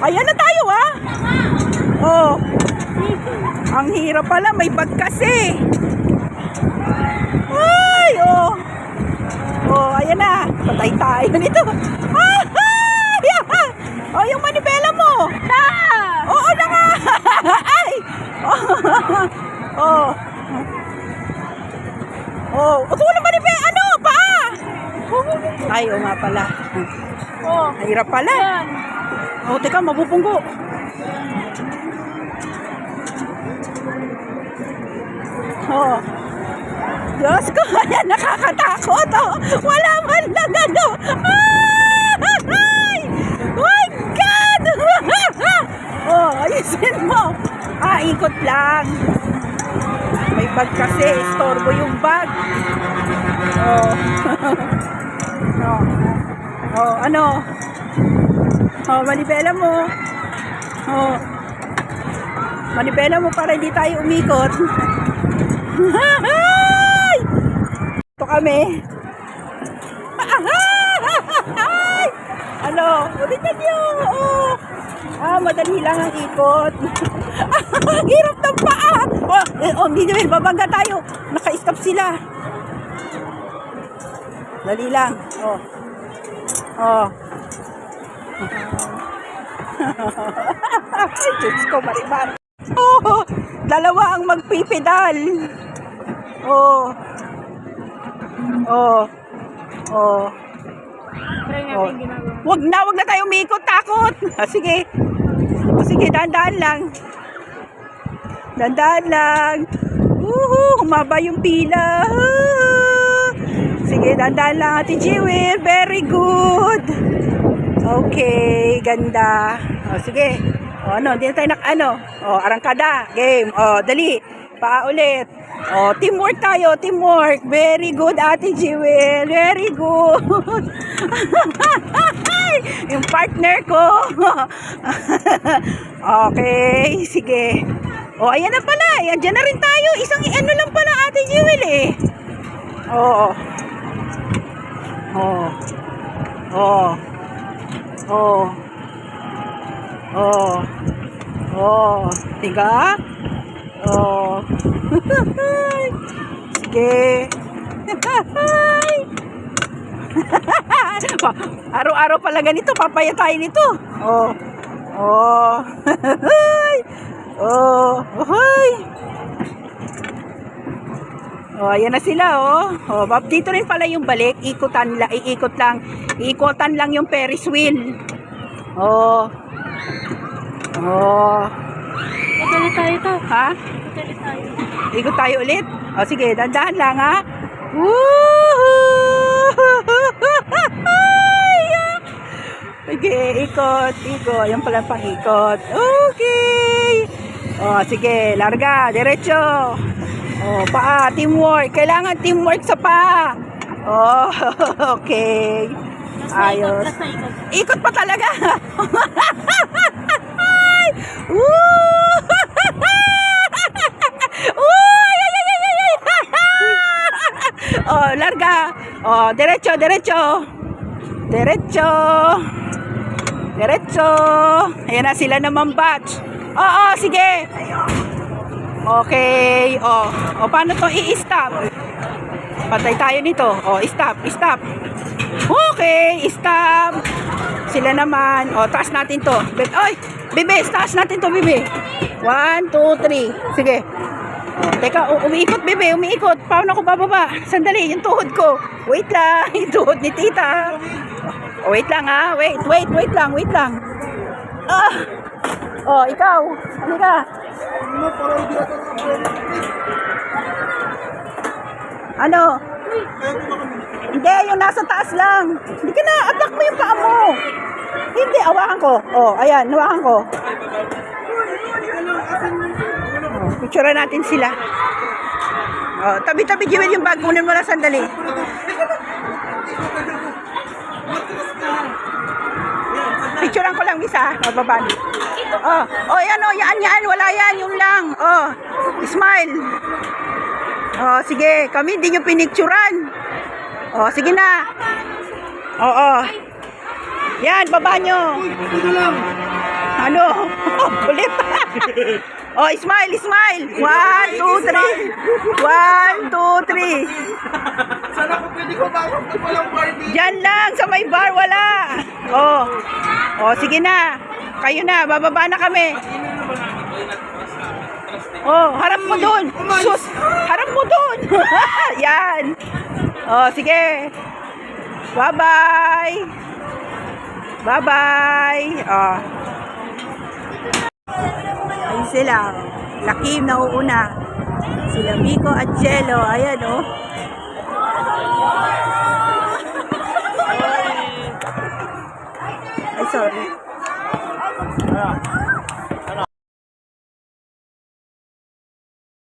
Ayan na tayo, ha? Oh. Ang hirap pala, may bag kasi. Ay, oh. Oh, ayan na. Patay tayo nito. Ah! Oh, yung manibela mo. Na! Oo na nga. Ay! Oh. Oh, ito na manibela. Ano? Paa? Ay, oh nga pala. Oh. Hirap pala. Yan. Oh, teka, mabubunggo. Oh. Diyos ko, ayan, nakakatakot. Oh. Wala man lang ano. Ay! My God! Oh, ayusin mo. Ikot lang. May bag kasi. Istorbo yung bag. Oh. Oh. Oh, ano? Oh, manibela mo. Oh. Manibela mo para hindi tayo umikot. Ito kami. Ano? Ulitin niyo. Oh. Madali lang ang ikot. Ang hirap ng paa. Oh, hindi naman. Babangga tayo. Naka-stop sila. Dali lang. Oh. Oh. Diyos ko, Marimar. Oh, dalawa ang magpipedal. Oh. Oh. Oh. Try Oh. natin ginagawa. Wag na tayo umikot, takot. Sige. Sige, dahan-dahan lang. Dahan-dahan lang. Humaba yung pila. Sige, dahan-dahan lang, Ate Jewel. Very good. Okay, ganda. Sige. Ano, hindi na tayo arangkada. Game. Dali. Paa ulit. Teamwork tayo, teamwork. Very good, Ate Jewel. Very good. Yung partner ko. Okay, sige. Ayan na pala. Diyan na rin tayo. Isang lang pala, Ate Jewel eh. Oo. Oh. Oh. Oh. Oh. Oh. Tiga. Oh. Sige. Araw-araw pala ganito. Papaya tayo nito. Oh. Oh. Oh. Ohoy. Oh, ayan na sila, oh. Oh, dito rin pala yung balik. Ikutan lang yung Ferris wheel. Oh. Oh. Patali tayo to. Ha? Patali tayo. Ikot tayo ulit? O sige, dandahan lang ha. Woohoo! Sige, ikot. Ayan pala pang ikot. Okay. O sige, larga, diretso. O, paa, teamwork. Kailangan teamwork sa paa. Oh, okay. Ayos. Last na ikot. Ikot pa talaga. Woo! Larga. Diretso. Ayan na sila naman batch. Sige. Okay. Paano to i-stop? Patay tayo nito. Stop. Okay, stop. Sila naman. Taas natin to. Bebe, taas natin to, bebe. 1, 2, 3. Sige. Teka, umiikot, bebe, umiikot. Paano ako bababa? Sandali, yung tuhod ko. Wait lang, yung tuhod ni tita. Wait lang ha. Wait lang. Ikaw. Ano ka? Ano? Hindi, yung nasa taas lang. Hindi ka na, attack mo yung paa mo. Hindi, awakan ko. Ayan, hawakan ko. Picture natin sila. Tabi-tabi, Jewel, yung bag. Kunin mo lang sandali. Picturean ko lang, Misa. Bababa. Yan. Wala yan. Yung lang. Smile. Sige. Kami hindi nyo pinicturan. Sige na. Yan, baba nyo. Ano? Kulit. Oh, smile, smile. 1, 2, 3. 1, 2, 3. Sana ko pwede ko bakit na walang bar dito. Diyan lang, sa may bar, wala. Oh. Oh, sige na. Kayo na, bababa na kami. Oh, harap mo doon. Sus, harap mo doon. Yan. Oh, sige. Bye-bye. Bye-bye. Oh. Ayun sila. Lakim na uuna. Sila Miko at Jello. Ayan, oh. Ay, sorry.